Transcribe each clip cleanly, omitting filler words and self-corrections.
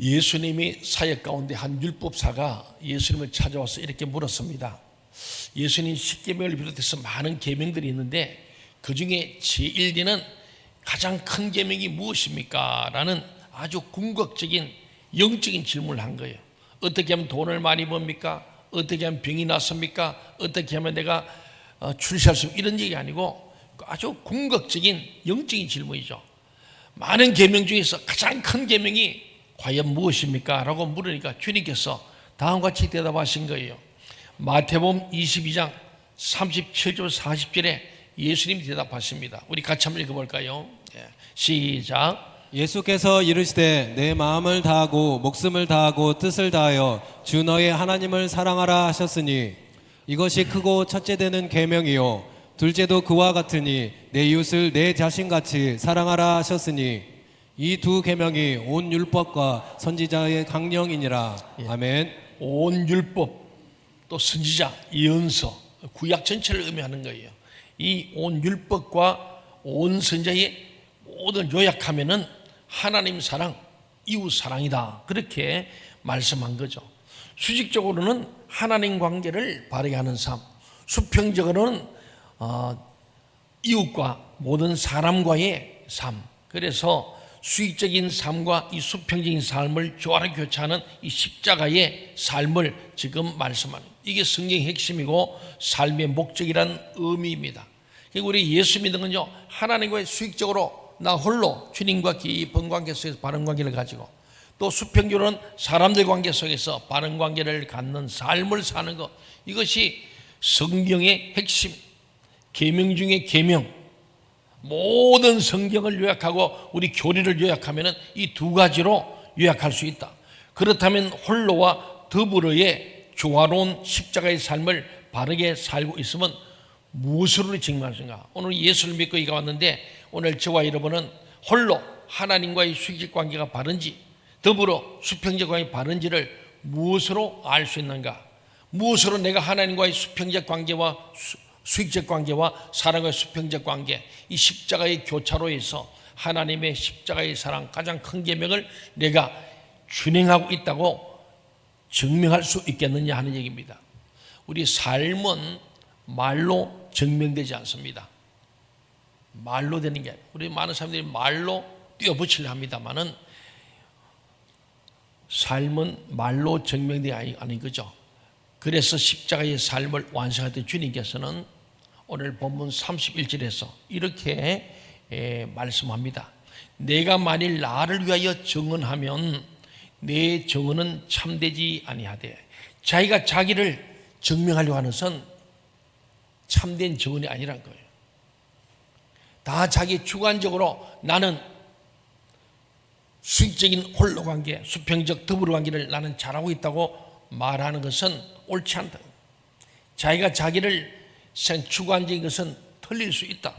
예수님이 사역 가운데 한 율법사가 예수님을 찾아와서 이렇게 물었습니다. 예수님 십계명을 비롯해서 많은 계명들이 있는데 그 중에 제1계는 가장 큰 계명이 무엇입니까? 라는 아주 궁극적인 영적인 질문을 한 거예요. 어떻게 하면 돈을 많이 법니까? 어떻게 하면 병이 낫습니까? 어떻게 하면 내가 출세할 수 이런 얘기 아니고 아주 궁극적인 영적인 질문이죠. 많은 계명 중에서 가장 큰 계명이 과연 무엇입니까? 라고 물으니까 주님께서 다음과 같이 대답하신 거예요. 마태복음 22장 37절 40절에 예수님이 대답하십니다. 우리 같이 한번 읽어볼까요? 시작. 예수께서 이르시되 내 마음을 다하고 목숨을 다하고 뜻을 다하여 주 너의 하나님을 사랑하라 하셨으니 이것이 크고 첫째 되는 계명이요 둘째도 그와 같으니 내 이웃을 내 자신같이 사랑하라 하셨으니 이 두 계명이 온 율법과 선지자의 강령이니라. 아멘. 온 율법 또 선지자 예언서 구약 전체를 의미하는 거예요. 이 온 율법과 온 선지자의 모든 요약하면은 하나님 사랑, 이웃 사랑이다. 그렇게 말씀한 거죠. 수직적으로는 하나님 관계를 바르게 하는 삶, 수평적으로는 이웃과 모든 사람과의 삶. 그래서 수익적인 삶과 이 수평적인 삶을 조화롭게 교차하는 이 십자가의 삶을 지금 말씀하는, 이게 성경의 핵심이고 삶의 목적이라는 의미입니다. 우리 예수 믿는 건요, 하나님과의 수익적으로 나 홀로 주님과 깊은 관계 속에서 바른 관계를 가지고, 또 수평적으로는 사람들 관계 속에서 바른 관계를 갖는 삶을 사는 것, 이것이 성경의 핵심, 계명 중에 계명. 모든 성경을 요약하고 우리 교리를 요약하면 이 두 가지로 요약할 수 있다. 그렇다면 홀로와 더불어의 조화로운 십자가의 삶을 바르게 살고 있으면 무엇으로 증명할 수 있는가? 오늘 예수를 믿고 이가 왔는데 오늘 저와 여러분은 홀로 하나님과의 수직 관계가 바른지 더불어 수평적 관계가 바른지를 무엇으로 알 수 있는가? 무엇으로 내가 하나님과의 수평적 관계와 수익적 관계와 사랑과의 수평적 관계, 이 십자가의 교차로에서 하나님의 십자가의 사랑 가장 큰 계명을 내가 준행하고 있다고 증명할 수 있겠느냐 하는 얘기입니다. 우리 삶은 말로 증명되지 않습니다. 말로 되는 게 아니에요. 우리 많은 사람들이 말로 뛰어붙이려 합니다만은 삶은 말로 증명되지 않은 거죠. 그래서 십자가의 삶을 완성할 때 주님께서는 오늘 본문 31절에서 이렇게 말씀합니다. 내가 만일 나를 위하여 증언하면 내 증언은 참되지 아니하되. 자기가 자기를 증명하려고 하는 것은 참된 증언이 아니란 거예요. 다 자기 주관적으로 나는 수익적인 홀로 관계, 수평적 더불어 관계를 나는 잘하고 있다고 말하는 것은 옳지 않다. 자기가 자기를 주관적인 것은 틀릴 수 있다.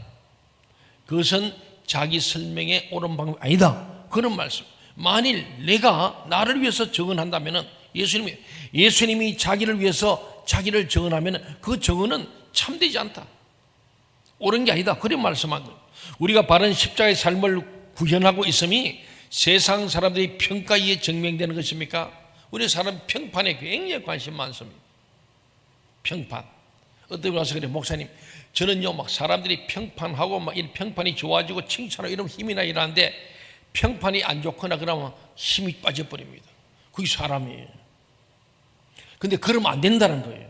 그것은 자기 설명의 옳은 방법이 아니다. 그런 말씀. 만일 내가 나를 위해서 증언한다면 예수님이 자기를 위해서 자기를 증언하면 그 증언은 참되지 않다. 옳은 게 아니다. 그런 말씀한 거예요. 우리가 바른 십자가의 삶을 구현하고 있음이 세상 사람들이 평가에 증명되는 것입니까? 우리 사람 평판에 굉장히 관심 많습니다. 평판. 어떤 분이 와서 그래, 목사님, 저는요, 막 사람들이 평판하고 막 이 평판이 좋아지고 칭찬하고 이러면 힘이 나 이러는데 평판이 안 좋거나 그러면 힘이 빠져버립니다. 그게 사람이에요. 근데 그러면 안 된다는 거예요.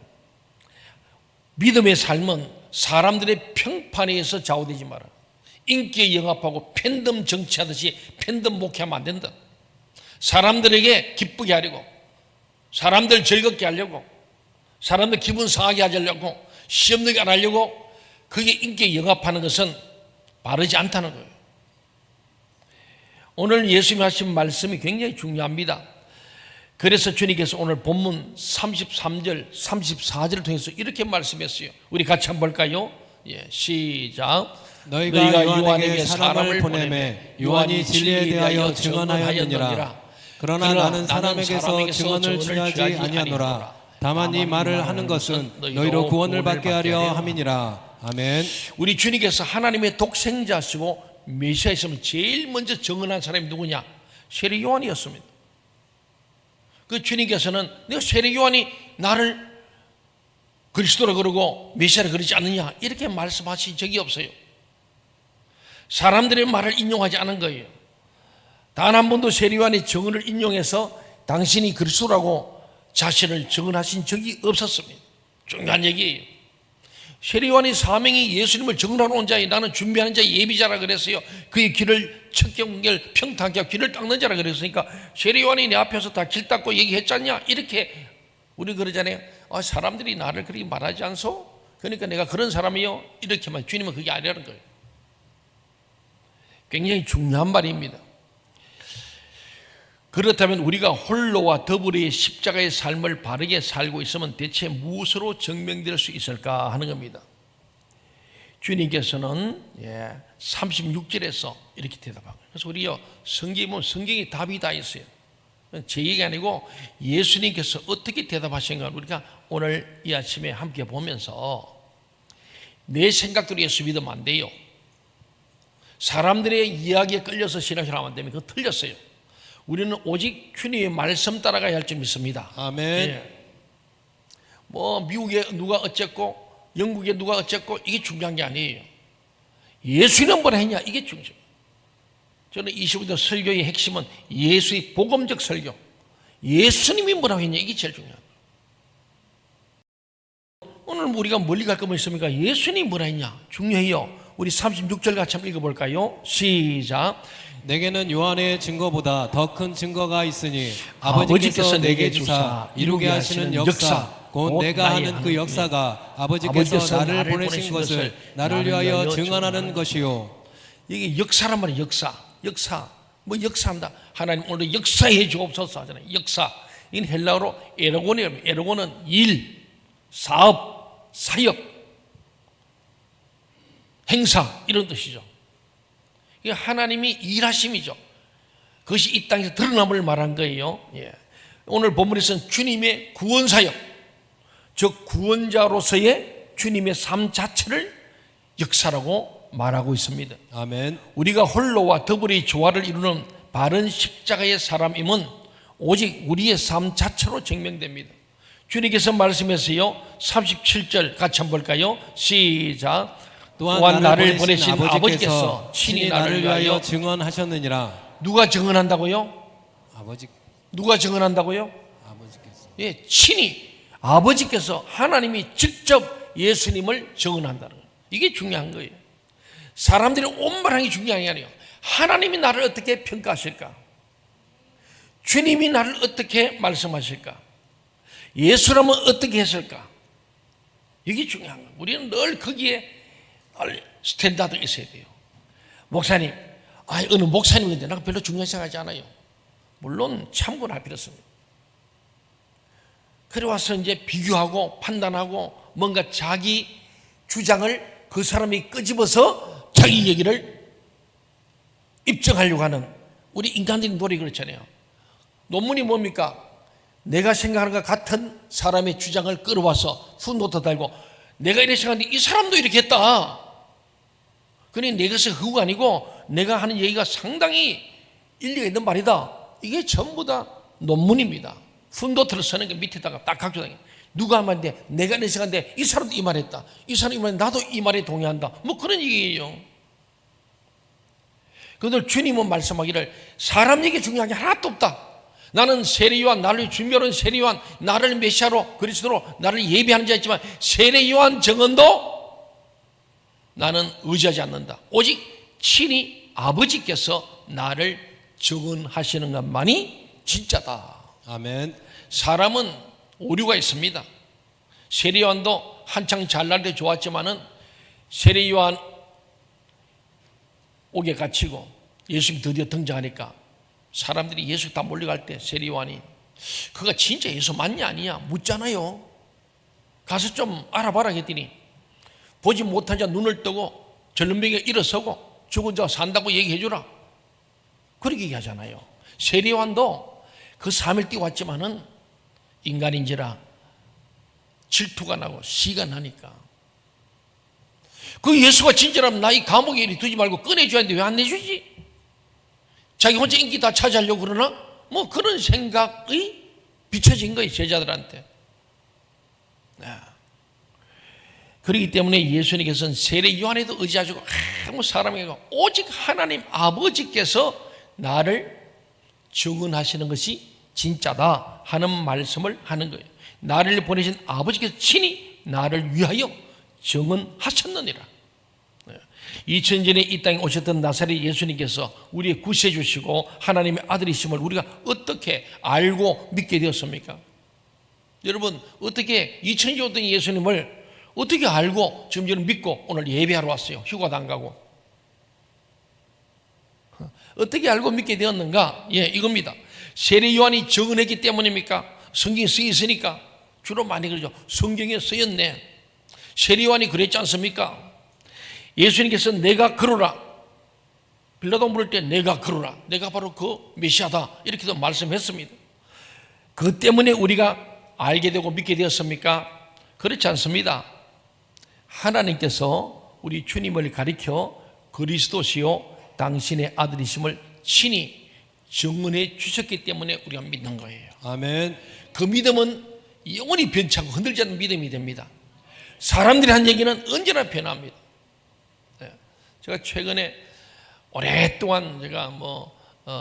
믿음의 삶은 사람들의 평판에 의해서 좌우되지 마라. 인기에 영합하고 팬덤 정치하듯이 팬덤 목회하면 안 된다. 사람들에게 기쁘게 하려고, 사람들 즐겁게 하려고, 사람들 기분 상하게 하려고, 시험되게 안 하려고 그게 인기에 영합하는 것은 바르지 않다는 거예요. 오늘 예수님이 하신 말씀이 굉장히 중요합니다. 그래서 주님께서 오늘 본문 33절, 34절을 통해서 이렇게 말씀했어요. 우리 같이 한번 볼까요? 시작. 너희가 요한에게 사람을 보내매 요한이 진리에 대하여 증언하였느니라. 그러나 나는 사람에게서 증언을 취하지 아니하노라. 다만 이 말을 하는 것은 너희로 구원을 받게 하려 함이니라. 아멘. 우리 주님께서 하나님의 독생자시고 메시아였으면 제일 먼저 증언한 사람이 누구냐? 세례 요한이었습니다. 그 주님께서는 내가 세례 요한이 나를 그리스도라 그러고 메시아라 그러지 않느냐 이렇게 말씀하신 적이 없어요. 사람들의 말을 인용하지 않은 거예요. 단 한 번도 세례 요한의 증언을 인용해서 당신이 그리스도라고 자신을 증언하신 적이 없었습니다. 중요한 얘기예요. 세례 요한의 사명이 예수님을 증언하러 온 자이 나는 준비하는 자의 예비자라 그랬어요. 그의 길을 척경결 평탄케 하고 길을 닦는 자라 그랬으니까 세례 요한이 내 앞에서 다 길 닦고 얘기했잖냐 이렇게 우리 그러잖아요. 사람들이 나를 그렇게 말하지 않소? 그러니까 내가 그런 사람이요 이렇게만. 주님은 그게 아니라는 거예요. 굉장히 중요한 말입니다. 그렇다면 우리가 홀로와 더불어의 십자가의 삶을 바르게 살고 있으면 대체 무엇으로 증명될 수 있을까 하는 겁니다. 주님께서는 36절에서 이렇게 대답하고, 그래서 우리요 성경에 보면 성경에 답이 다 있어요. 제 얘기가 아니고 예수님께서 어떻게 대답하신가 우리가 오늘 이 아침에 함께 보면서 내 생각대로 예수 믿으면 안 돼요. 사람들의 이야기에 끌려서 신앙생활하면 안 됩니다. 그거 틀렸어요. 우리는 오직 주님의 말씀 따라가야 할 줄 믿습니다. 아멘. 뭐 미국에 누가 어쨌고 영국에 누가 어쨌고 이게 중요한 게 아니에요. 예수는 뭐라 했냐 이게 중요해요. 저는 25년 설교의 핵심은 예수의 복음적 설교, 예수님이 뭐라고 했냐 이게 제일 중요해요. 오늘 우리가 멀리 갈 거면 있습니까? 예수님이 뭐라 했냐 중요해요. 우리 36절 같이 한번 읽어볼까요? 시작. 내게는 요한의 증거보다 더 큰 증거가 있으니 아버지께서 내게 주사 이루게 하시는 역사 곧 내가 하는 그 역사가 아버지께서 나를 보내신 것을 나를 위하여 증언하는 것이요. 이게 역사란 말이에요. 역사 뭐 역사한다. 하나님 오늘 역사해 주옵소서 하잖아요. 역사 이건 헬라어로 에로곤이에요. 에로곤은 일, 사업, 사역, 행사 이런 뜻이죠. 이게 하나님이 일하심이죠. 그것이 이 땅에서 드러남을 말한 거예요. 오늘 본문에서는 주님의 구원사역, 즉 구원자로서의 주님의 삶 자체를 역사라고 말하고 있습니다. 아멘. 우리가 홀로와 더불이 조화를 이루는 바른 십자가의 사람임은 오직 우리의 삶 자체로 증명됩니다. 주님께서 말씀하세요. 37절 같이 한번 볼까요? 시작. 또한 나를 보내신 아버지께서 친히 나를 위하여 증언하셨느니라. 누가 증언한다고요? 아버지. 누가 증언한다고요? 아버지께서. 친히 아버지께서 하나님이 직접 예수님을 증언한다는 거예요. 이게 중요한 거예요. 사람들이 온말하는 게 중요한 게 아니에요. 하나님이 나를 어떻게 평가하실까? 주님이 나를 어떻게 말씀하실까? 예수라면 어떻게 했을까? 이게 중요한 거예요. 우리는 늘 거기에 스탠다드가 있어야 돼요. 목사님, 어느 목사님인데 나 별로 중요하게 생각하지 않아요. 물론 참고는 할 필요 없습니다. 그래 와서 이제 비교하고 판단하고 뭔가 자기 주장을 그 사람이 끄집어서 자기 얘기를 입증하려고 하는 우리 인간적인 노력이 그렇잖아요. 논문이 뭡니까? 내가 생각하는 것 같은 사람의 주장을 끌어와서 풋노트 달고 내가 이렇게 생각하는데 이 사람도 이렇게 했다. 그러니 내 것이 흑우가 아니고 내가 하는 얘기가 상당히 일리가 있는 말이다. 이게 전부 다 논문입니다. 풋노트를 쓰는 게 밑에다가 딱 각조당해. 누가 하면 내가 내 생각인데 이 사람도 이 말했다. 이 사람이 말했는데 나도 이 말에 동의한다. 뭐 그런 얘기예요. 그런데 주님은 말씀하기를 사람 얘기 중요한 게 하나도 없다. 나는 세례요한, 나를 준비하는 세례요한, 나를 메시아로 그리스도로 나를 예비하는 자였지만 세례요한 증언도 나는 의지하지 않는다. 오직 친히 아버지께서 나를 증언하시는 것만이 진짜다. 아멘. 사람은 오류가 있습니다. 세례요한도 한창 잘날 때 좋았지만은 세례요한 옥에 갇히고 예수님이 드디어 등장하니까 사람들이 예수 다 몰려갈 때 세례요한이 그가 진짜 예수 맞냐 아니냐 묻잖아요. 가서 좀 알아봐라 했더니 보지 못한 자 눈을 뜨고 절름병에 일어서고 죽은 자 산다고 얘기해주라. 그렇게 얘기하잖아요. 세례요한도 그 3일 뛰어 왔지만은 인간인지라 질투가 나고 시가 나니까 그 예수가 진짜라면 나 이 감옥에 이리 두지 말고 꺼내줘야 하는데 왜 안 내주지? 자기 혼자 인기 다 차지하려고 그러나? 뭐 그런 생각의 비춰진 거예요, 제자들한테. 그렇기 때문에 예수님께서는 세례 요한에도 의지하시고 아무 사람에게 오직 하나님 아버지께서 나를 증언하시는 것이 진짜다 하는 말씀을 하는 거예요. 나를 보내신 아버지께서 친히 나를 위하여 증언하셨느니라. 2000년에 이 땅에 오셨던 나사렛 예수님께서 우리의 구세주시고 하나님의 아들이심을 우리가 어떻게 알고 믿게 되었습니까? 여러분, 어떻게 2000년 오던 예수님을 어떻게 알고 지금 저는 믿고 오늘 예배하러 왔어요? 휴가도 안 가고. 어떻게 알고 믿게 되었는가? 이겁니다. 세례 요한이 증언했기 때문입니까? 성경에 쓰여 있으니까. 주로 많이 그러죠. 성경에 쓰였네. 세례 요한이 그랬지 않습니까? 예수님께서 내가 그러라. 빌라도 물을 때 내가 그러라. 내가 바로 그 메시아다. 이렇게도 말씀했습니다. 그 때문에 우리가 알게 되고 믿게 되었습니까? 그렇지 않습니다. 하나님께서 우리 주님을 가리켜 그리스도시요 당신의 아들이심을 친히 증언해 주셨기 때문에 우리가 믿는 거예요. 아멘. 그 믿음은 영원히 변치 않고 흔들지 않는 믿음이 됩니다. 사람들이 한 얘기는 언제나 변합니다. 제가 최근에 오랫동안 제가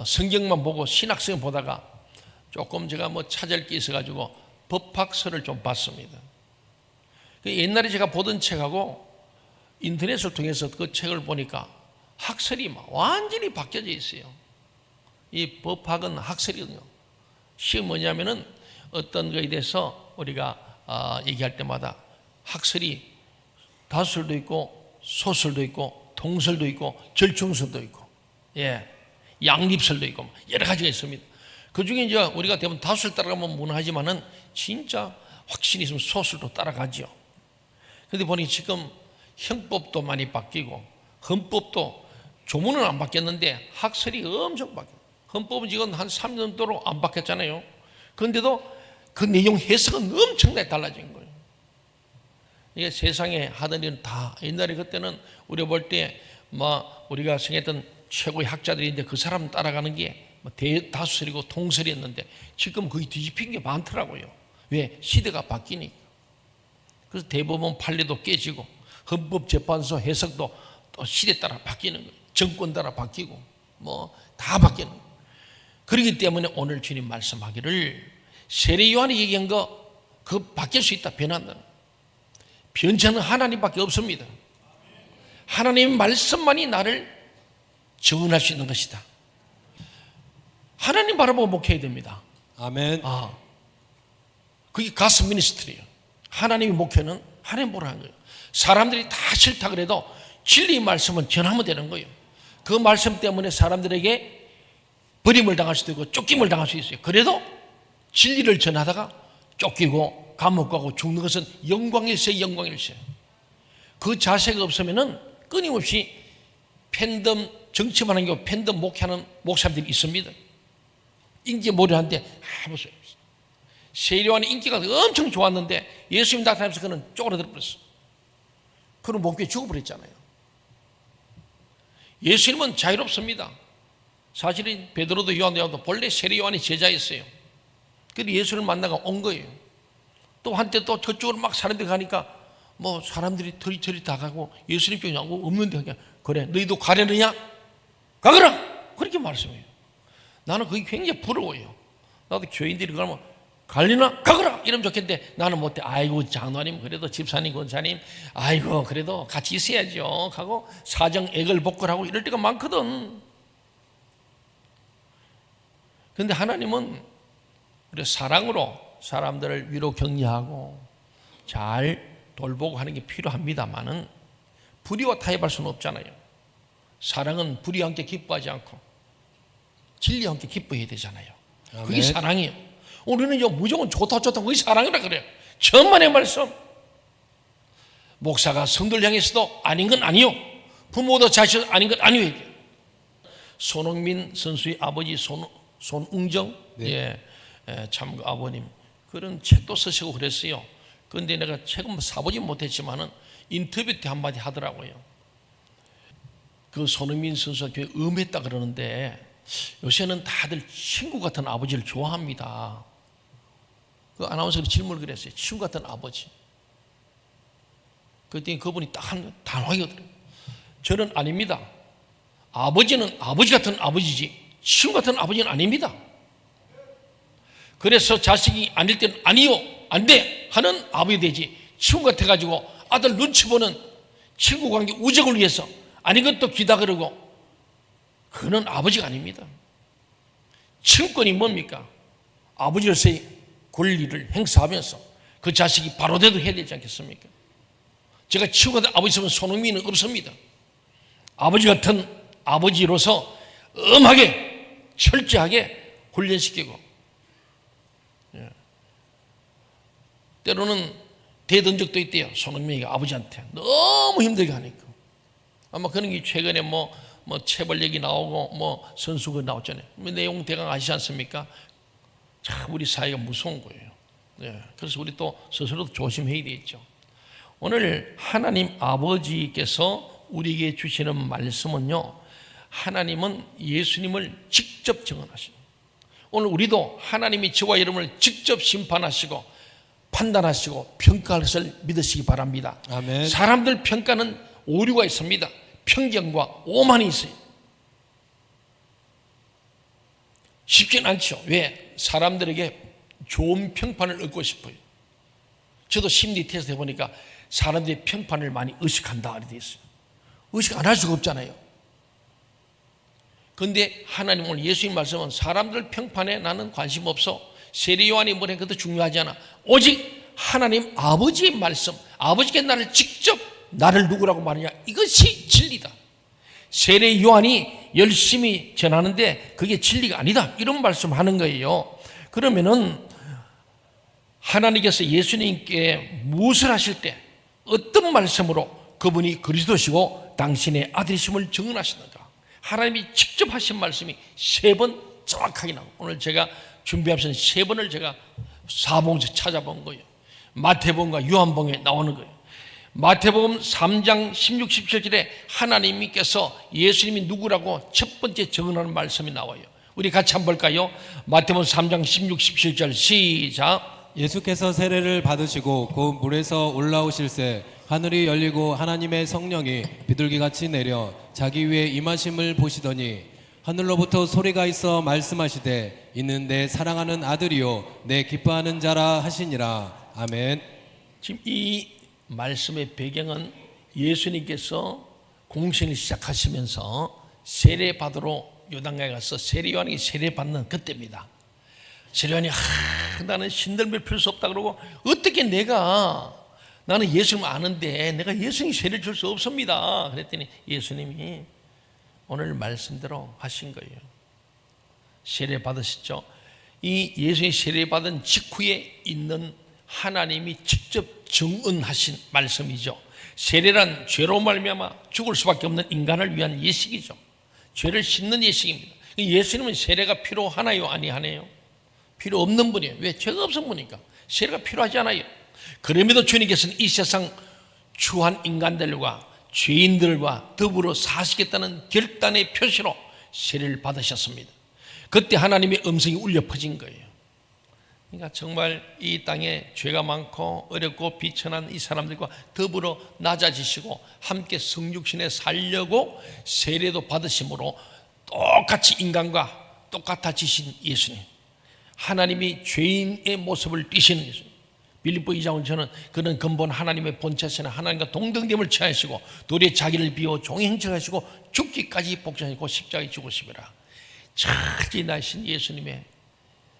성경만 보고 신학성 보다가 조금 제가 찾을 게 있어가지고 법학서를 좀 봤습니다. 옛날에 제가 보던 책하고 인터넷을 통해서 그 책을 보니까 학설이 완전히 바뀌어져 있어요. 이 법학은 학설이거든요. 시험 뭐냐면은 어떤 거에 대해서 우리가 얘기할 때마다 학설이 다술도 있고 소설도 있고 동설도 있고 절충설도 있고 양립설도 있고 여러 가지가 있습니다. 그 중에 이제 우리가 대부분 다술 따라가면 무난하지만은 진짜 확신이 있으면 소설도 따라가죠. 그런데 보니 지금 형법도 많이 바뀌고 헌법도 조문은 안 바뀌었는데 학설이 엄청 바뀌어요. 헌법은 지금 한 3년 정도로 안 바뀌었잖아요. 그런데도 그 내용 해석은 엄청나게 달라진 거예요. 이게 세상에 하던 일은 다 옛날에 그때는 우리가 볼 때 우리가 생각했던 최고의 학자들인데 그 사람 따라가는 게 대다수설이고 통설이었는데 지금 거의 뒤집힌 게 많더라고요. 왜? 시대가 바뀌니까. 그래서 대법원 판례도 깨지고 헌법재판소 해석도 또 시대 따라 바뀌는 거예요. 정권 따라 바뀌고 다 바뀌는 거예요. 그렇기 때문에 오늘 주님 말씀하기를 세례 요한이 얘기한 거 그거 바뀔 수 있다. 변한다. 변천은 하나님밖에 없습니다. 하나님의 말씀만이 나를 증언할 수 있는 것이다. 하나님 바라보고 목회해야 됩니다. 아멘. 그게 가스 미니스트리예요. 하나님의 목회는 하나님 보라는 거예요. 사람들이 다 싫다 그래도 진리의 말씀은 전하면 되는 거예요. 그 말씀 때문에 사람들에게 버림을 당할 수도 있고 쫓김을 당할 수 있어요. 그래도 진리를 전하다가 쫓기고 감옥 가고 죽는 것은 영광일세. 그 자세가 없으면은 끊임없이 팬덤 정치만 하는 게 팬덤 목회하는 목사님들이 있습니다. 인기몰이한데 보세요. 세례 요한의 인기가 엄청 좋았는데 예수님 나타나면서 그는 쪼그라들어 버렸어. 그는 목표에 죽어버렸잖아요. 예수님은 자유롭습니다. 사실은 베드로도 요한도 본래 세례 요한이 제자였어요. 그래서 예수를 만나고 온 거예요. 또 한때 또 저쪽으로 막 사람들이 가니까 사람들이 저리 다 가고 예수님 쪽에 없는데 그냥 그래 너희도 가려느냐? 가거라! 그렇게 말씀해요. 나는 그게 굉장히 부러워요. 나도 교인들이 그러면 갈리나? 가거라! 이러면 좋겠는데 나는 못해. 아이고 장로님 그래도 집사님 권사님 아이고 그래도 같이 있어야죠 하고 사정 액을 복걸하고 이럴 때가 많거든. 그런데 하나님은 우리 사랑으로 사람들을 위로 격려하고 잘 돌보고 하는 게 필요합니다만은 불의와 타협할 수는 없잖아요. 사랑은 불의와 함께 기뻐하지 않고 진리와 함께 기뻐해야 되잖아요. 아멘. 그게 사랑이에요. 우리는 무조건 좋다 그게 사랑이라 그래요. 천만의 말씀. 목사가 성도를 향해서도 아닌 건 아니요. 부모도 자식도 아닌 건 아니에요. 손흥민 선수의 아버지 손웅정 참 아버님 그런 책도 쓰시고 그랬어요. 그런데 내가 책은 사보진 못했지만은 인터뷰 때 한마디 하더라고요. 그 손흥민 선수가 교회 음했다 그러는데 요새는 다들 친구 같은 아버지를 좋아합니다. 그 아나운서가 질문을 그랬어요. 친구 같은 아버지. 그랬더니 그분이 딱 한 단호하게 하더라고요. 저는 아닙니다. 아버지는 아버지 같은 아버지지 친구 같은 아버지는 아닙니다. 그래서 자식이 아닐 때는 아니요, 안 돼 하는 아버지 되지, 친구 같아가지고 아들 눈치 보는 친구 관계 우정을 위해서 아닌 것도 기다 그러고, 그는 아버지가 아닙니다. 친권이 뭡니까? 아버지로서의 권리를 행사하면서 그 자식이 바로 되도 해야 되지 않겠습니까? 제가 친구 같은 아버지 있으면 손흥민은 없습니다. 아버지 같은 아버지로서 엄하게 철저하게 훈련시키고, 때로는 대든 적도 있대요. 손흥민이가 아버지한테 너무 힘들게 하니까. 아마 그런 게 최근에 뭐 체벌 얘기 나오고 뭐 선수가 나왔잖아요. 내용 대강 아시지 않습니까? 참 우리 사회가 무서운 거예요. 그래서 우리 또 스스로도 조심해야 되겠죠. 오늘 하나님 아버지께서 우리에게 주시는 말씀은요, 하나님은 예수님을 직접 증언하시고, 오늘 우리도 하나님이 저와 여러분을 직접 심판하시고 판단하시고 평가할 것을 믿으시기 바랍니다. 아멘. 사람들 평가는 오류가 있습니다. 편견과 오만이 있어요. 쉽진 않죠. 왜? 사람들에게 좋은 평판을 얻고 싶어요. 저도 심리 테스트 해보니까 사람들이 평판을 많이 의식한다 이렇게 돼 있어요. 의식 안 할 수가 없잖아요. 그런데 하나님 오늘 예수님 말씀은 사람들 평판에 나는 관심 없어. 세례 요한이 뭐래 그것도 중요하지 않아. 오직 하나님 아버지의 말씀, 아버지께 나를 직접 나를 누구라고 말하냐, 이것이 진리다. 세례 요한이 열심히 전하는데 그게 진리가 아니다, 이런 말씀하는 거예요. 그러면은 하나님께서 예수님께 무엇을 하실 때 어떤 말씀으로 그분이 그리스도시고 당신의 아들이심을 증언하시는가, 하나님이 직접 하신 말씀이 3번 정확하게 나옵니다. 오늘 제가 준비하면서 3번을 제가 사복음서 찾아본 거예요. 마태복음과 요한복음에 나오는 거예요. 마태복음 3장 16, 17절에 하나님께서 예수님이 누구라고 첫 번째 증언하는 말씀이 나와요. 우리 같이 한번 볼까요? 마태복음 3장 16, 17절 시작. 예수께서 세례를 받으시고 곧 물에서 올라오실새 하늘이 열리고 하나님의 성령이 비둘기같이 내려 자기 위에 임하심을 보시더니 하늘로부터 소리가 있어 말씀하시되 이는 내 사랑하는 아들이요 내 기뻐하는 자라 하시니라. 아멘. 지금 이 말씀의 배경은 예수님께서 공생을 시작하시면서 세례 받으러 요단강에 가서 세례 요한이 세례 받는 그때입니다. 세례 요한이 나는 신들며 필요 없다 그러고, 어떻게 나는 예수님 아는데 내가 예수님 세례를 줄 수 없습니다. 그랬더니 예수님이 오늘 말씀대로 하신 거예요. 세례 받으셨죠. 이 예수님이 세례 받은 직후에 있는 하나님이 직접 증언하신 말씀이죠. 세례란 죄로 말미암아 죽을 수밖에 없는 인간을 위한 예식이죠. 죄를 씻는 예식입니다. 예수님은 세례가 필요하나요, 아니하네요? 필요 없는 분이에요. 왜? 죄가 없은 분이니까 세례가 필요하지 않아요. 그럼에도 주님께서는 이 세상 추한 인간들과 죄인들과 더불어 사시겠다는 결단의 표시로 세례를 받으셨습니다. 그때 하나님의 음성이 울려 퍼진 거예요. 그러니까 정말 이 땅에 죄가 많고 어렵고 비천한 이 사람들과 더불어 낮아지시고 함께 성육신에 살려고 세례도 받으심으로 똑같이 인간과 똑같아지신 예수님, 하나님이 죄인의 모습을 띠시는 예수님. 빌립보 2장은 저는 그는 근본 하나님의 본체시나 하나님과 동등됨을 취하시고 도리에 자기를 비워 종의 행체를 하시고 죽기까지 복종하시고 십자가에 죽으시리라. 차지나신 예수님의,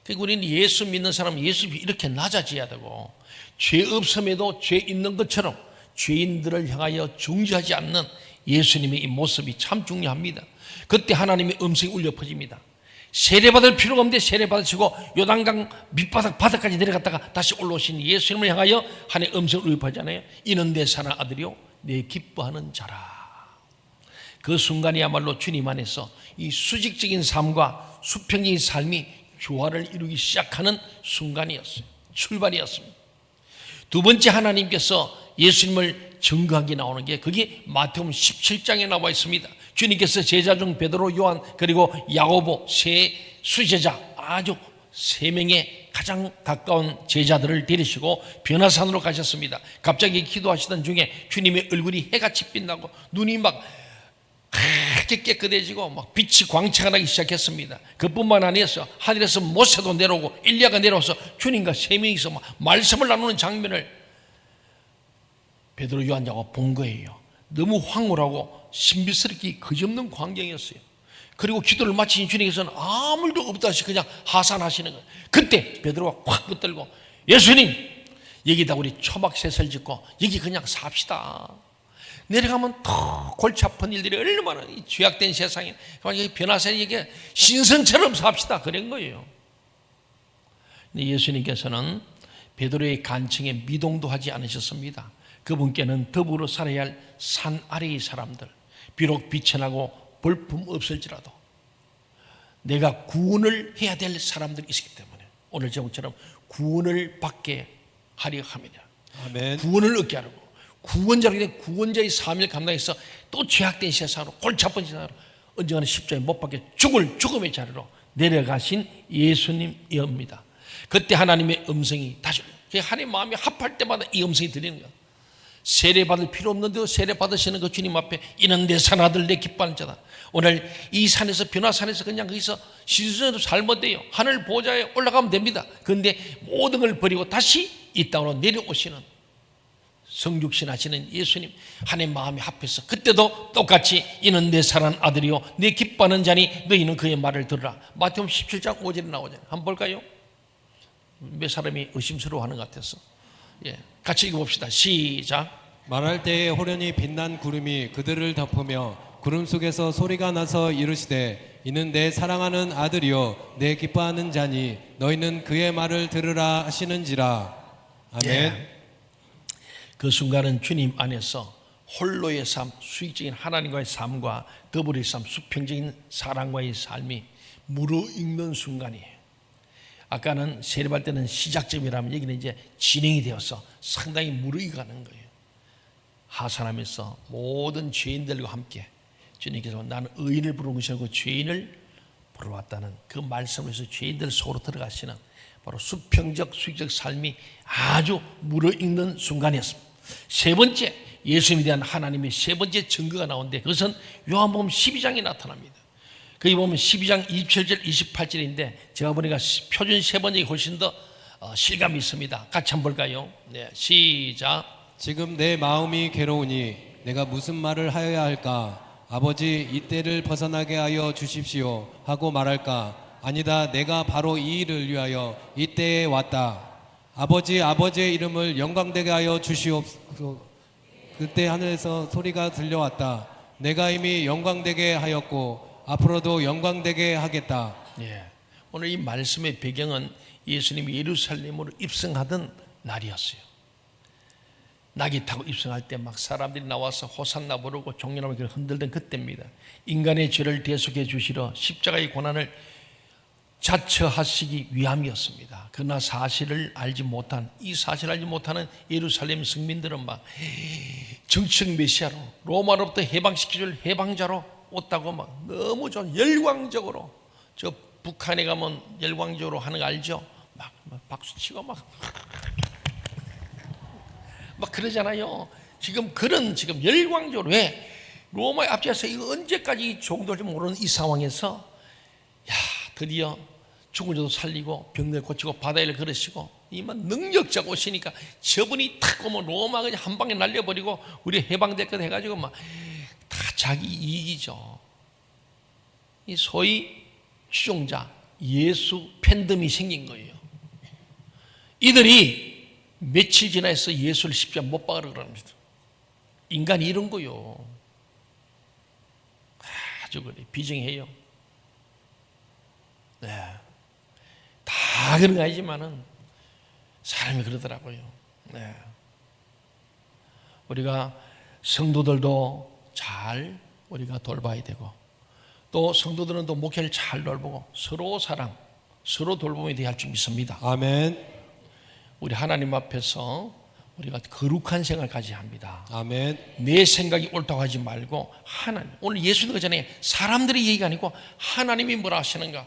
그러니까 우리는 예수 믿는 사람은 예수님이 이렇게 낮아져야 되고, 죄 없음에도 죄 있는 것처럼 죄인들을 향하여 중지하지 않는 예수님의 이 모습이 참 중요합니다. 그때 하나님의 음성이 울려 퍼집니다. 세례받을 필요가 없는데 세례받으시고 요단강 밑바닥 바닥까지 내려갔다가 다시 올라오신 예수님을 향하여 하나님의 음성을 울려 퍼지잖아요. 이는 내 사랑하는 아들이요 내 기뻐하는 자라. 그 순간이야말로 주님 안에서 이 수직적인 삶과 수평적인 삶이 조화를 이루기 시작하는 순간이었어요. 출발이었습니다. 두 번째, 하나님께서 예수님을 증거하게 나오는 게 그게 마태복음 17장에 나와 있습니다. 주님께서 제자 중 베드로, 요한 그리고 야고보 세 수제자, 아주 3명의 가장 가까운 제자들을 데리시고 변화산으로 가셨습니다. 갑자기 기도하시던 중에 주님의 얼굴이 해같이 빛나고 눈이 막 하얗게 깨끗해지고 막 빛이 광채가 나기 시작했습니다. 그뿐만 아니었어. 하늘에서 모세도 내려오고 엘리야가 내려와서 주님과 세 명이서 막 말씀을 나누는 장면을 베드로, 요한, 야고보가 본 거예요. 너무 황홀하고 신비스럽게 그지없는 광경이었어요. 그리고 기도를 마친 주님께서는 아무 일도 없다시 그냥 하산하시는 거예요. 그때 베드로가 확 붙들고 예수님, 여기다 우리 초막셋을 짓고 여기 그냥 삽시다. 내려가면 더 골치 아픈 일들이 얼마나 죄악된 세상에 변화산에 이게 신선처럼 삽시다 그런 거예요. 근데 예수님께서는 베드로의 간청에 미동도 하지 않으셨습니다. 그분께는 더불어 살아야 할 산 아래의 사람들, 비록 비천하고 볼품 없을지라도 내가 구원을 해야 될 사람들이 있기 때문에 오늘 제목처럼 구원을 받게 하려 함이냐, 아멘. 구원을 얻게 하려고 구원자로 된 구원자의 사명을 감당해서 또 죄악된 세상으로 골치 아픈 세상으로 언젠가는 십자가에 못 박혀 죽을 죽음의 자리로 내려가신 예수님이옵니다. 그때 하나님의 음성이 다시 하나님 마음이 합할 때마다 이 음성이 들리는 거야. 세례받을 필요 없는데도 세례받으시는 그 주님 앞에 이는 내 산아들 내 기뻐하는 자다. 오늘 이 산에서 변화산에서 그냥 거기서 신선으로 살면 돼요. 하늘 보좌에 올라가면 됩니다. 그런데 모든 걸 버리고 다시 이 땅으로 내려오시는 성육신 하시는 예수님, 하나님 마음이 합해서 그때도 똑같이 이는 내 사랑하는 아들이요 내 기뻐하는 자니 너희는 그의 말을 들으라. 마태복음 17장 5절에 나오잖아요. 한번 볼까요? 몇 사람이 의심스러워하는 것 같아서 같이 읽어봅시다. 시작. 말할 때에 호련히 빛난 구름이 그들을 덮으며 구름 속에서 소리가 나서 이르시되 이는 내 사랑하는 아들이요 내 기뻐하는 자니 너희는 그의 말을 들으라 하시는지라. 아멘. 그 순간은 주님 안에서 홀로의 삶, 수익적인 하나님과의 삶과 더불어의 삶, 수평적인 사랑과의 삶이 무르익는 순간이에요. 아까는 세례받을 때는 시작점이라면 여기는 이제 진행이 되어서 상당히 무르익어가는 거예요. 하산하면서 모든 죄인들과 함께 주님께서 나는 의인을 부르는 것이 아니고 죄인을 부르왔다는 그 말씀에서 죄인들 속으로 들어가시는 바로 수평적 수익적 삶이 아주 무르익는 순간이었습니다. 세 번째, 예수님에 대한 하나님의 세 번째 증거가 나오는데 그것은 요한복음 12장에 나타납니다. 거기 보면 12장 27절 28절인데 제가 보니까 표준 세 번역이 훨씬 더 실감이 있습니다. 같이 한번 볼까요? 네, 시작. 지금 내 마음이 괴로우니 내가 무슨 말을 하여야 할까? 아버지 이때를 벗어나게 하여 주십시오 하고 말할까? 아니다, 내가 바로 이 일을 위하여 이때에 왔다. 아버지의 이름을 영광되게 하여 주시옵소서. 그때 하늘에서 소리가 들려왔다. 내가 이미 영광되게 하였고 앞으로도 영광되게 하겠다. 오늘 이 말씀의 배경은 예수님이 예루살렘으로 입성하던 날이었어요. 낙이 타고 입성할 때 막 사람들이 나와서 호산나 부르고 종려나무 흔들던 그때입니다. 인간의 죄를 대속해 주시러 십자가의 고난을 자처하시기 위함이었습니다. 그러나 사실을 알지 못한 예루살렘 성민들은 막 정치적 메시아로 로마로부터 해방시켜줄 해방자로 왔다고 막 너무 좀 열광적으로, 저 북한에 가면 열광적으로 하는 거 알죠? 막 박수치고 막 그러잖아요. 지금 열광적으로 왜 로마의 앞에서 이거 언제까지 종도할지 모르는 이 상황에서 드디어 죽은 자도 살리고 병들 고치고 바다를 걸으시고 이만 능력자가 오시니까 저분이 탁 오면 로마 그냥 한 방에 날려버리고 우리 해방됐거든 해가지고 막 다 자기 이익이죠. 이 소위 추종자 예수 팬덤이 생긴 거예요. 이들이 며칠 지나서 예수를 십자가 못 박으라 그럽니다. 인간이 이런 거요. 아주 그래 비정해요. 다 그런 거 아니지만은 사람이 그러더라고요. 우리가 성도들도 잘 우리가 돌봐야 되고 또 성도들은 또 목회를 잘 돌보고 서로 사랑, 서로 돌봄에 대해 할 줄 믿습니다. 아멘. 우리 하나님 앞에서 우리가 거룩한 생활을 가져야 합니다. 아멘. 내 생각이 옳다고 하지 말고 하나님, 오늘 예수님 그 전에 사람들의 얘기가 아니고 하나님이 뭐라 하시는가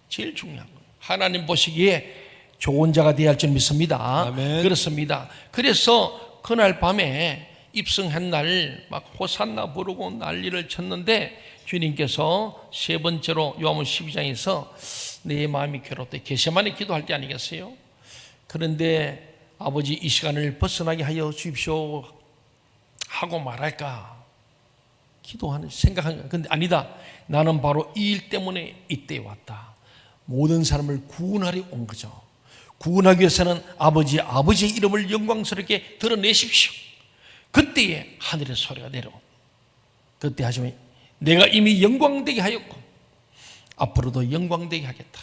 제일 중요한 거예요. 하나님 보시기에 좋은 자가 되어야 할 줄 믿습니다. 아멘. 그렇습니다. 그래서 그날 밤에 입성한 날 막 호산나 부르고 난리를 쳤는데 주님께서 세 번째로 요한복음 12장에서 내 마음이 괴롭다 겟세마네 기도할 때 아니겠어요? 그런데 아버지 이 시간을 벗어나게 하여 주십시오 하고 말할까 기도하는 생각하는 근데 아니다. 나는 바로 이 일 때문에 이때에 왔다. 모든 사람을 구원하려 온 거죠. 구원하기 위해서는 아버지의 이름을 영광스럽게 드러내십시오. 그때에 하늘의 소리가 내려오. 그때 하시면 내가 이미 영광되게 하였고 앞으로도 영광되게 하겠다.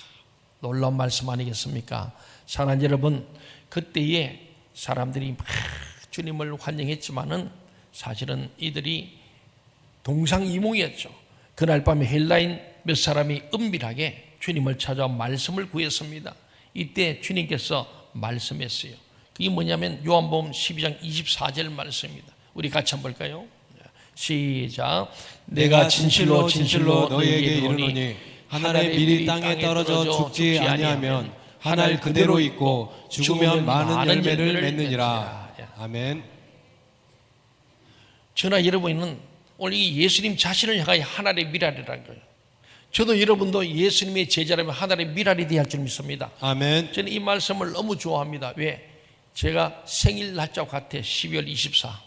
놀라운 말씀 아니겠습니까? 사랑하는 여러분, 그때에 사람들이 막 주님을 환영했지만은 사실은 이들이 동상이몽이었죠. 그날 밤에 헬라인 몇 사람이 은밀하게 주님을 찾아와 말씀을 구했습니다. 이때 주님께서 말씀했어요. 그게 뭐냐면 요한복음 12장 24절 말씀입니다. 우리 같이 한번 볼까요? 시작. 내가 진실로 진실로 너희에게 이르노니 한 알 밀이 땅에 떨어져 죽지 아니하면 한 알 그대로 있고 죽으면 많은 열매를 맺느니라. 아멘. 저나 여러분은 오늘 이 예수님 자신을 향하여 한 알의 밀알이라는 거예요. 저도 여러분도 예수님의 제자라면 한 알의 밀알이 되어야 할 줄 믿습니다. 아멘. 저는 이 말씀을 너무 좋아합니다. 왜? 제가 생일 날짜와 같아 12월 24.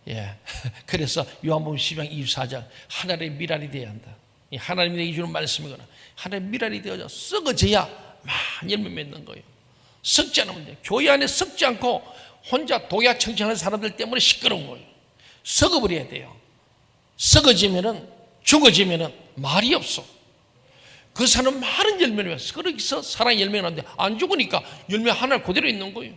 예. 그래서 요한복음 12장 24절 하나님의 밀알이 되어야 한다. 이 하나님이 내게 주는 말씀이거나 하나님의 밀알이 되어져 썩어져야 많은 열매 맺는 거예요. 썩지 않으면 돼요. 교회 안에 썩지 않고 혼자 독야청청하는 사람들 때문에 시끄러운 거예요. 썩어버려야 돼요. 썩어지면은 죽어지면은 말이 없어. 그 사람은 많은 열매를 맺어. 그래서 사랑의 열매가 나는데 안 죽으니까 열매 하나 그대로 있는 거예요.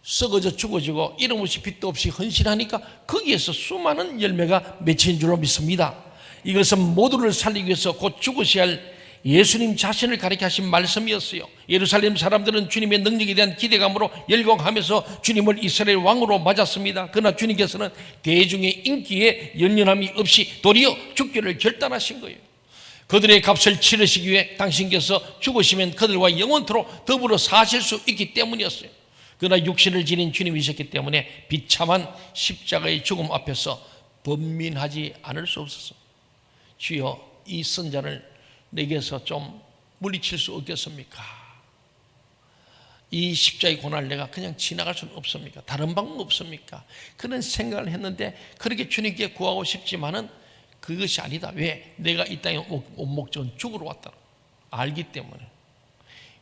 썩어져 죽어지고 이름 없이 빛도 없이 헌신하니까 거기에서 수많은 열매가 맺힌 줄로 믿습니다. 이것은 모두를 살리기 위해서 곧 죽으셔야 할 예수님 자신을 가리켜 하신 말씀이었어요. 예루살렘 사람들은 주님의 능력에 대한 기대감으로 열광하면서 주님을 이스라엘 왕으로 맞았습니다. 그러나 주님께서는 대중의 인기에 연연함이 없이 도리어 죽기를 결단하신 거예요. 그들의 값을 치르시기 위해 당신께서 죽으시면 그들과 영원토록 더불어 사실 수 있기 때문이었어요. 그러나 육신을 지닌 주님이셨기 때문에 비참한 십자가의 죽음 앞에서 번민하지 않을 수 없었어. 주여, 이 선자를 내게서 좀 물리칠 수 없겠습니까? 이 십자가의 고난을 내가 그냥 지나갈 수는 없습니까? 다른 방법 없습니까? 그런 생각을 했는데 그렇게 주님께 구하고 싶지만은 그것이 아니다. 왜? 내가 이 땅에 온 목적은 죽으러 왔다. 알기 때문에.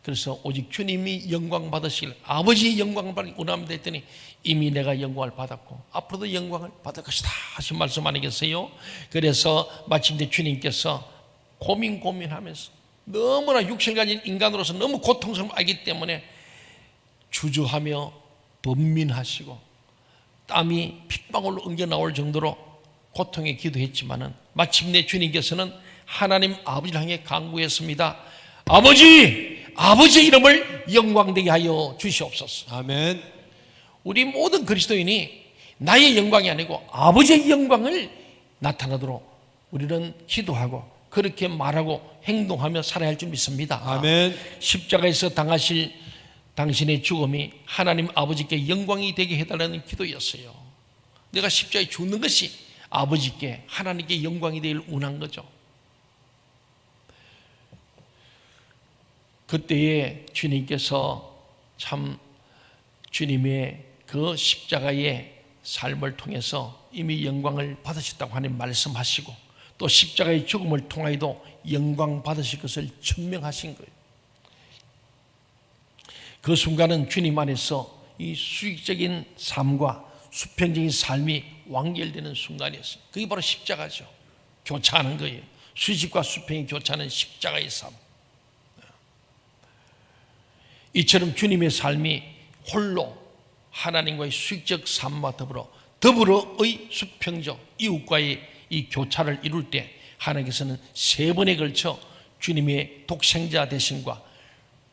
그래서 오직 주님이 영광 받으시길 아버지의 영광을 받기 원합니다 했더니 이미 내가 영광을 받았고 앞으로도 영광을 받을 것이다 하신 말씀 아니겠어요? 그래서 마침내 주님께서 고민하면서 너무나 육신을 가진 인간으로서 너무 고통스러움을 알기 때문에 주저하며 번민하시고 땀이 핏방울로 엉겨 나올 정도로 고통에 기도했지만은 마침내 주님께서는 하나님 아버지를 향해 간구했습니다. 아버지의 이름을 영광되게 하여 주시옵소서. 아멘. 우리 모든 그리스도인이 나의 영광이 아니고 아버지의 영광을 나타나도록 우리는 기도하고 그렇게 말하고 행동하며 살아야 할 줄 믿습니다. 아멘. 십자가에서 당하실 당신의 죽음이 하나님 아버지께 영광이 되게 해달라는 기도였어요. 내가 십자가에 죽는 것이 아버지께 하나님께 영광이 되길 원한 거죠. 그때에 주님께서 참 주님의 그 십자가의 삶을 통해서 이미 영광을 받으셨다고 하나님 말씀하시고 또 십자가의 죽음을 통하여도 영광 받으실 것을 증명하신 거예요. 그 순간은 주님 안에서 이 수익적인 삶과 수평적인 삶이 완결되는 순간이었어요. 그게 바로 십자가죠. 교차하는 거예요. 수직과 수평이 교차하는 십자가의 삶. 이처럼 주님의 삶이 홀로 하나님과의 수익적 삶과 더불어의 수평적 이웃과의 이 교차를 이룰 때 하나님께서는 세 번에 걸쳐 주님의 독생자 되심과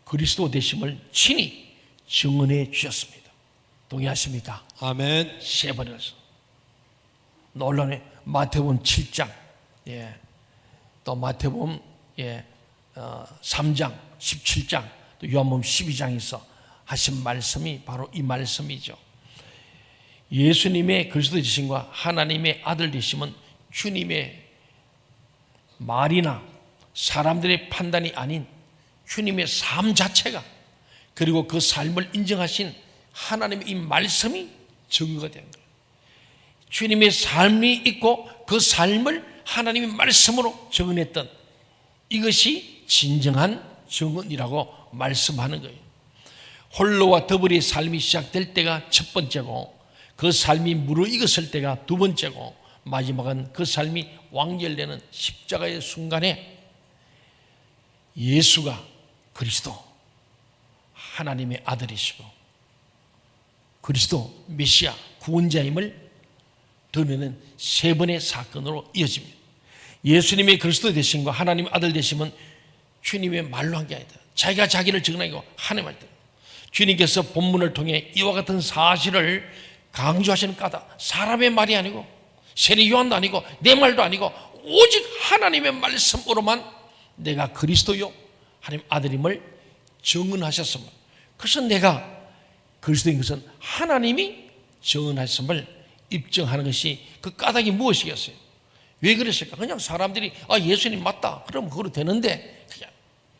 그리스도 되심을 친히 증언해 주셨습니다. 동의하십니까? 아멘. 세 번에 걸쳐. 놀라네. 마태복음 7장, 또 마태복음 3장, 17장, 또 요한복음 12장에서 하신 말씀이 바로 이 말씀이죠. 예수님의 그리스도 되심과 하나님의 아들 되심은 주님의 말이나 사람들의 판단이 아닌 주님의 삶 자체가, 그리고 그 삶을 인정하신 하나님의 이 말씀이 증거가 된 거예요. 주님의 삶이 있고 그 삶을 하나님의 말씀으로 증언했던 이것이 진정한 증언이라고 말씀하는 거예요. 홀로와 더불이의 삶이 시작될 때가 첫 번째고, 그 삶이 무르익었을 때가 두 번째고, 마지막은 그 삶이 완결되는 십자가의 순간에 예수가 그리스도 하나님의 아들이시고 그리스도 메시아 구원자임을 드러내는 세 번의 사건으로 이어집니다. 예수님의 그리스도 되심과 하나님의 아들 되심은 주님의 말로 한 게 아니다. 자기가 자기를 증언하고 하나님 할 때 주님께서 본문을 통해 이와 같은 사실을 강조하시는 까닭, 사람의 말이 아니고 세례 요한도 아니고 내 말도 아니고 오직 하나님의 말씀으로만 내가 그리스도요 하나님 아들임을 증언하셨음을, 그래서 내가 그리스도인 것은 하나님이 증언하셨음을 입증하는 것이 그 까닭이 무엇이겠어요? 왜 그랬을까? 그냥 사람들이 예수님 맞다 그러면 그거로 되는데, 그냥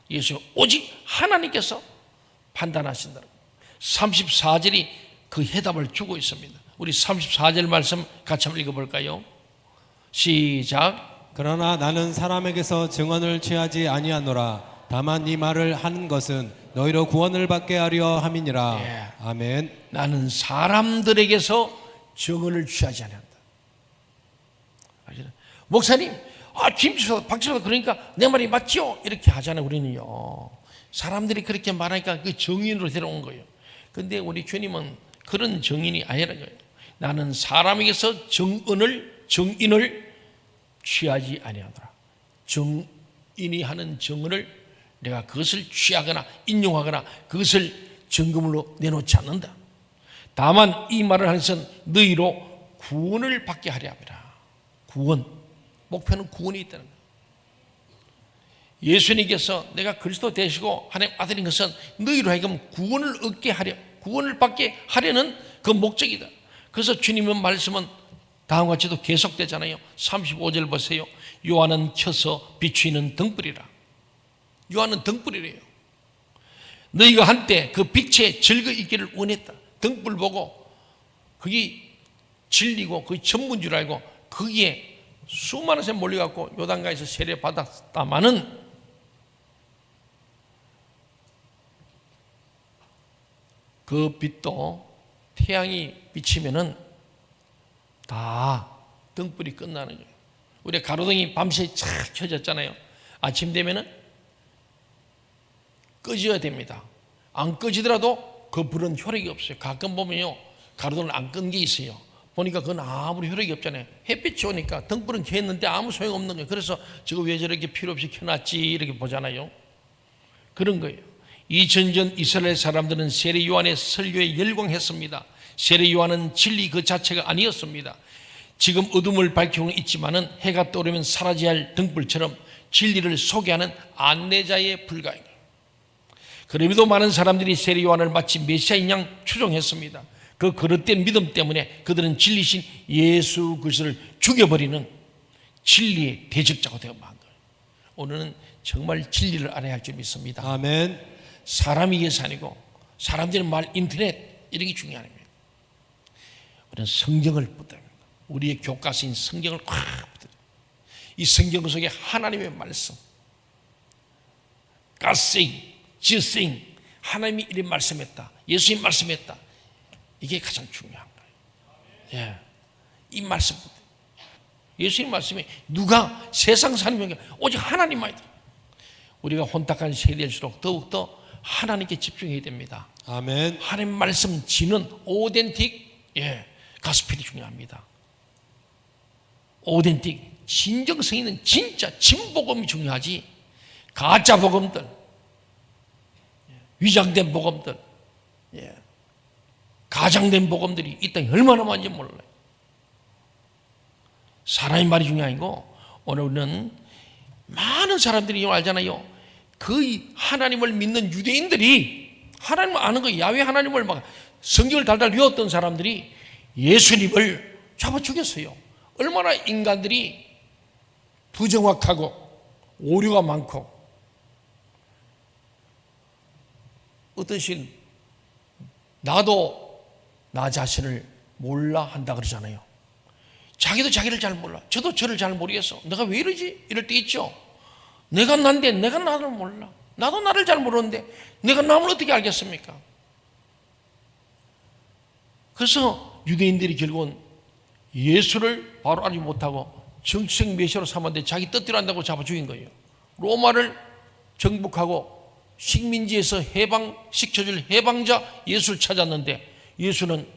예수 오직 하나님께서 판단하신다는 34절이 그 해답을 주고 있습니다. 우리 34절 말씀 같이 한번 읽어볼까요? 시작. 그러나 나는 사람에게서 증언을 취하지 아니하노라. 다만 이 말을 하는 것은 너희로 구원을 받게 하려 함이니라. 예. 아멘. 나는 사람들에게서 증언을 취하지 않는다. 목사님, 김지수, 박지수 그러니까 내 말이 맞죠? 이렇게 하잖아요. 우리는요. 사람들이 그렇게 말하니까 그 정인으로 데려온 거예요. 근데 우리 주님은 그런 정인이 아니라는 거예요. 나는 사람에게서 정인을 취하지 아니하노라. 정인이 하는 정언을 내가 그것을 취하거나 인용하거나 그것을 증거물로 내놓지 않는다. 다만 이 말을 하는 것은 너희로 구원을 받게 하려 함이라. 구원, 목표는 구원이 있다는 거예요. 예수님께서 내가 그리스도 되시고 하나님 아들인 것은 너희로 하여금 구원을 얻게 하려, 구원을 받게 하려는 그 목적이다. 그래서 주님의 말씀은 다음과 같이도 계속되잖아요. 35절 보세요. 요한은 켜서 비추이는 등불이라. 요한은 등불이래요. 너희가 한때 그 빛에 즐거 있기를 원했다. 등불 보고 그게 진리고 그게 전부인 줄 알고 거기에 수많은 사람이 몰려갖고 요단강에서 세례 받았다마는 그 빛도 태양이 비치면은 다 등불이 끝나는 거예요. 우리 가로등이 밤새 착 켜졌잖아요. 아침 되면은 꺼져야 됩니다. 안 꺼지더라도 그 불은 효력이 없어요. 가끔 보면요, 가로등을 안 끈 게 있어요. 보니까 그건 아무리 효력이 없잖아요. 햇빛이 오니까 등불은 켰는데 아무 소용없는 거예요. 그래서 저거 왜 저렇게 필요 없이 켜놨지 이렇게 보잖아요. 그런 거예요. 2000년 이스라엘 사람들은 세례 요한의 설교에 열광했습니다. 세례 요한은 진리 그 자체가 아니었습니다. 지금 어둠을 밝히고는 있지만은 해가 떠오르면 사라져야 할 등불처럼 진리를 소개하는 안내자에 불과해요. 그럼에도 많은 사람들이 세례 요한을 마치 메시아인 양 추종했습니다. 그 그릇된 믿음 때문에 그들은 진리신 예수 그리스도를 죽여버리는 진리의 대적자가 되어만 거예요. 오늘은 정말 진리를 알아야 할 줄 믿습니다. 아멘. 사람이 위해서 아니고 사람들의 말, 인터넷 이런 게 중요한 겁니다. 우리는 성경을 붙들어야 합니다. 우리의 교과서인 성경을 꽉 붙들어야. 이 성경 속에 하나님의 말씀, God saying, Jesus saying, 하나님이 이런 말씀했다, 예수님 말씀했다, 이게 가장 중요한 거예요. 예, 이 말씀, 예수님 말씀이 누가 세상 사람에게 오직 하나님만 있다. 우리가 혼탁한 세대일수록 더욱더 하나님께 집중해야 됩니다. 아멘. 하나님 말씀 지는 오덴틱, 가스펠이 중요합니다. 오덴틱, 진정성 있는 진짜 진복음이 중요하지, 가짜 복음들, 위장된 복음들, 가장된 복음들이 이 땅에 얼마나 많은지 몰라요. 사람의 말이 중요한 거. 오늘 우리는 많은 사람들이 이걸 알잖아요. 그 하나님을 믿는 유대인들이 하나님을 아는 거 야훼 하나님을 막 성경을 달달 외웠던 사람들이 예수님을 잡아 죽였어요. 얼마나 인간들이 부정확하고 오류가 많고 어떤 신 나도 나 자신을 몰라 한다 그러잖아요. 자기도 자기를 잘 몰라. 저도 저를 잘 모르겠어. 내가 왜 이러지? 이럴 때 있죠. 내가 난데 내가 나를 몰라. 나도 나를 잘 모르는데 내가 남을 어떻게 알겠습니까? 그래서 유대인들이 결국은 예수를 바로 알지 못하고 정치적 메시아로 삼았는데 자기 뜻대로 한다고 잡아 죽인 거예요. 로마를 정복하고 식민지에서 해방시켜줄 해방자 예수를 찾았는데 예수는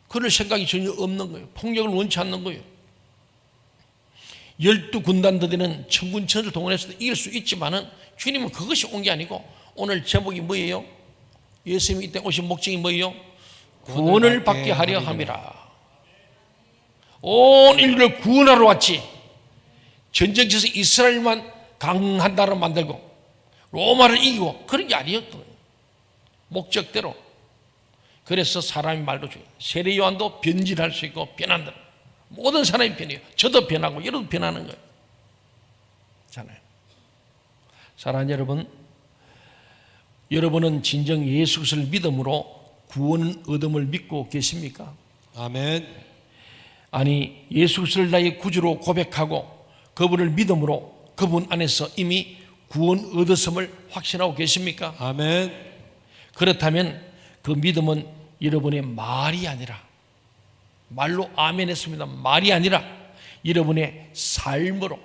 그럴 생각이 전혀 없는 거예요. 폭력을 원치 않는 거예요. 12군단들은 천군천을 동원해서 이길 수 있지만은 주님은 그것이 온 게 아니고 오늘 제목이 뭐예요? 예수님이 이때 오신 목적이 뭐예요? 구원을 받게 하려 함이라. 온 인류를 구원하러 왔지. 전쟁에서 이스라엘만 강한 나라 만들고 로마를 이기고 그런 게 아니었던 거예요. 목적대로. 그래서 사람이 말도 중요해요. 세례 요한도 변질할 수 있고 변한다. 모든 사람이 변해요. 저도 변하고 여러분도 변하는 거예요. 잖아요. 사랑하는 여러분, 여러분은 진정 예수 그리스도를 믿음으로 구원 얻음을 믿고 계십니까? 아멘. 아니 예수 그리스도를 나의 구주로 고백하고 그분을 믿음으로 그분 안에서 이미 구원 얻었음을 확신하고 계십니까? 아멘. 그렇다면 그 믿음은 여러분의 말이 아니라 말로 아멘 했습니다. 말이 아니라 여러분의 삶으로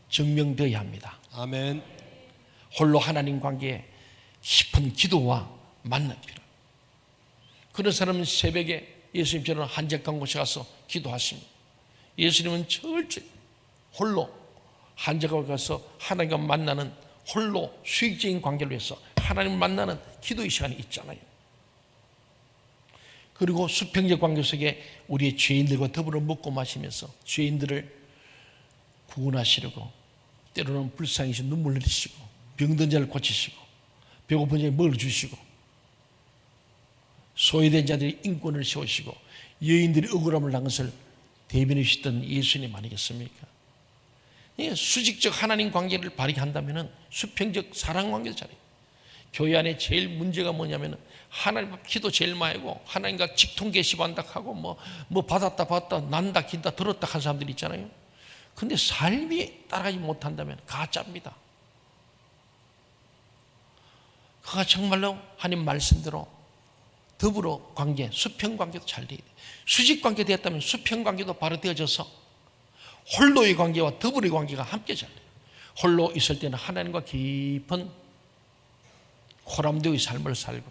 증명되어야 합니다. 아멘. 홀로 하나님 관계에 깊은 기도와 만남이 필요합니다. 그런 사람은 새벽에 예수님처럼 한적한 곳에 가서 기도하십니다. 예수님은 절대 홀로 한적하고 가서 하나님과 만나는 홀로 수익적인 관계를 위해서 하나님을 만나는 기도의 시간이 있잖아요. 그리고 수평적 관계 속에 우리의 죄인들과 더불어 먹고 마시면서 죄인들을 구원하시려고 때로는 불쌍히신 눈물 흘리시고 병든 자를 고치시고 배고픈 자에 먹을 주시고 소외된 자들의 인권을 세우시고 여인들이 억울함을 당한 것을 대변해 주셨던 예수님 아니겠습니까? 수직적 하나님 관계를 바르게 한다면 수평적 사랑 관계를 잘해요. 교회 안에 제일 문제가 뭐냐면 하나님 앞 기도 제일 많이 하고 하나님과 직통 계시반다 하고 뭐 받았다 난다 긴다 들었다 한 사람들이 있잖아요. 근데 삶이 따라가지 못한다면 가짜입니다. 그가 정말로 하나님 말씀대로 더불어 관계, 수평 관계도 잘 돼야 돼. 수직 관계 되었다면 수평 관계도 바로 되어져서 홀로의 관계와 더불어의 관계가 함께 잘 돼요. 홀로 있을 때는 하나님과 깊은 호람되의 삶을 살고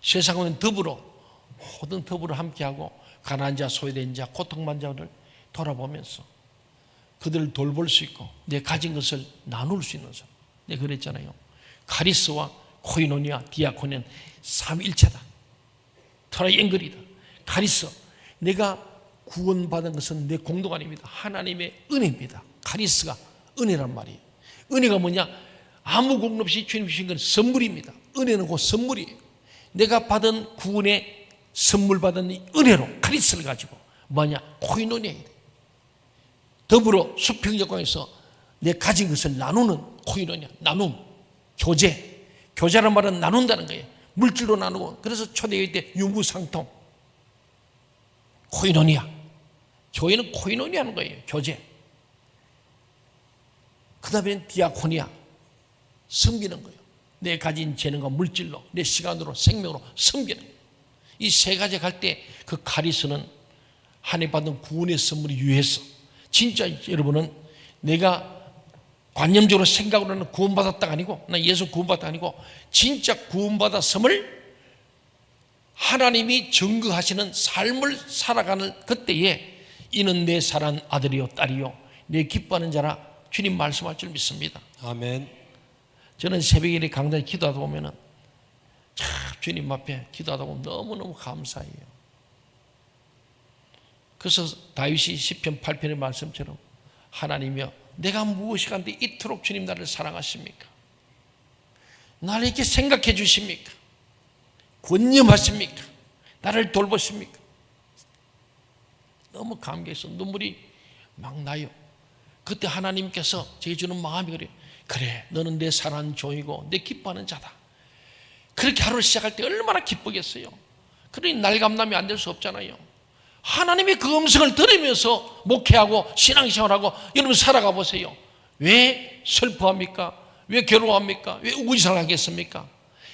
세상은 더불어 모든 더불어 함께하고 가난한 자, 소외된 자, 고통받는 자를 돌아보면서 그들을 돌볼 수 있고 내 가진 것을 나눌 수 있는 사람. 내가 그랬잖아요. 카리스와 코이노니아, 디아코니는 삼위일체다. 트라이앵글이다. 카리스, 내가 구원받은 것은 내 공로가 아닙니다. 하나님의 은혜입니다. 카리스가 은혜란 말이에요. 은혜가 뭐냐? 아무 공로 없이 주님 주신 건 선물입니다. 은혜는 곧 선물이에요. 내가 받은 구원의 선물 받은 은혜로 카리스를 가지고 뭐냐? 코이노니아에 더불어 수평적 관계에서 내 가진 것을 나누는 코이노니아, 나눔, 교제. 교제란 말은 나눈다는 거예요. 물질로 나누고. 그래서 초대교회 때 유무상통, 코이노니아. 교회는 코이노니아 하는 거예요. 교제. 그 다음에 디아코니아, 섬기는 거예요. 내 가진 재능과 물질로, 내 시간으로, 생명으로 섬기는 거예요. 이 세 가지 갈 때 그 카리스는 하나님 받은 구원의 선물이 유해서 진짜 여러분은 내가 관념적으로 생각으로는 구원받았다가 아니고 나 예수 구원받았다가 아니고 진짜 구원받았음을 하나님이 증거하시는 삶을 살아가는 그때에 이는 내 사랑하는 아들이요 딸이요 내 기뻐하는 자라 주님 말씀할 줄 믿습니다. 아멘. 저는 새벽에 이렇게 강단에 기도하다 보면은 참 주님 앞에 기도하다 보면 너무너무 감사해요. 그래서 다윗이 시편 8편의 말씀처럼 하나님이여 내가 무엇이 간데 이토록 주님 나를 사랑하십니까? 나를 이렇게 생각해 주십니까? 권념하십니까? 나를 돌보십니까? 너무 감격해서 눈물이 막 나요. 그때 하나님께서 제 주는 마음이 그래요. 그래, 너는 내 사랑하는 종이고 내 기뻐하는 자다. 그렇게 하루를 시작할 때 얼마나 기쁘겠어요. 그러니 날감남이 안 될 수 없잖아요. 하나님의 그 음성을 들으면서 목회하고 신앙생활하고 여러분 살아가 보세요. 왜 슬퍼합니까? 왜 괴로워합니까? 왜 우울상하겠습니까?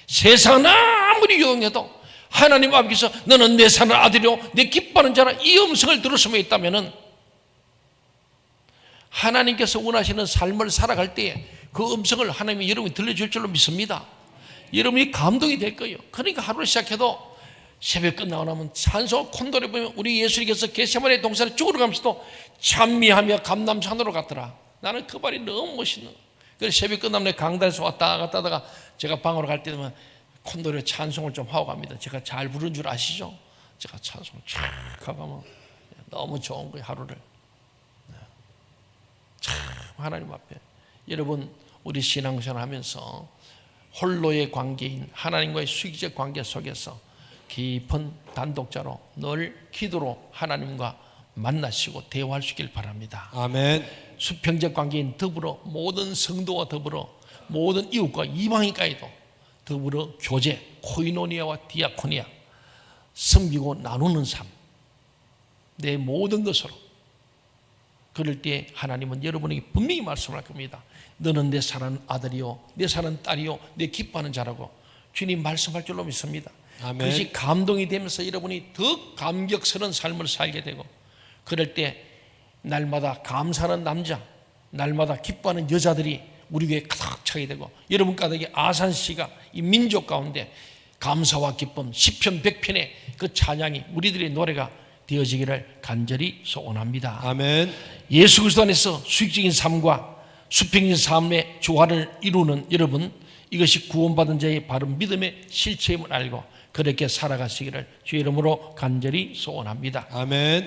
세상은 아무리 유용해도 하나님 앞에서 너는 내 사랑하는 아들이요 내 기뻐하는 자라, 이 음성을 들을 수만 있다면 하나님께서 원하시는 삶을 살아갈 때에 그 음성을 하나님이 여러분이 들려줄 줄로 믿습니다. 여러분이 감동이 될 거예요. 그러니까 하루를 시작해도 새벽 끝나고 나면 찬송 콘도를 보면 우리 예수님께서 겟세마네 동산에 죽어가면서도 찬미하며 감남산으로 갔더라. 나는 그 말이 너무 멋있는 거예요. 그래서 새벽 끝나면 강단에서 왔다 갔다 하다가 제가 방으로 갈 때면 콘도레 찬송을 좀 하고 갑니다. 제가 잘 부르는 줄 아시죠? 제가 찬송을 쫙 하고 너무 좋은 거예요. 하루를 참 하나님 앞에. 여러분, 우리 신앙생활 하면서 홀로의 관계인 하나님과의 수기적 관계 속에서 깊은 단독자로 늘 기도로 하나님과 만나시고 대화할 수 있길 바랍니다. 아멘. 수평적 관계인 더불어 모든 성도와 더불어 모든 이웃과 이방인까지도 더불어 교제, 코이노니아와 디아코니아, 섬기고 나누는 삶, 내 모든 것으로. 그럴 때 하나님은 여러분에게 분명히 말씀할 겁니다. 너는 내 사랑하는 아들이요 내 사랑하는 딸이요 내 기뻐하는 자라고 주님 말씀할 줄로 믿습니다. 아멘. 그것이 감동이 되면서 여러분이 더 감격스러운 삶을 살게 되고, 그럴 때 날마다 감사하는 남자, 날마다 기뻐하는 여자들이 우리 교회에 가득 차게 되고, 여러분 가득에 아산시가 이 민족 가운데 감사와 기쁨 시편 100편의 그 찬양이 우리들의 노래가 되어지기를 간절히 소원합니다. 아멘. 예수 그리스도 안에서 수익적인 삶과 수평적인 삶의 조화를 이루는 여러분, 이것이 구원받은 자의 바른 믿음의 실체임을 알고 그렇게 살아가시기를 주의 이름으로 간절히 소원합니다. 아멘.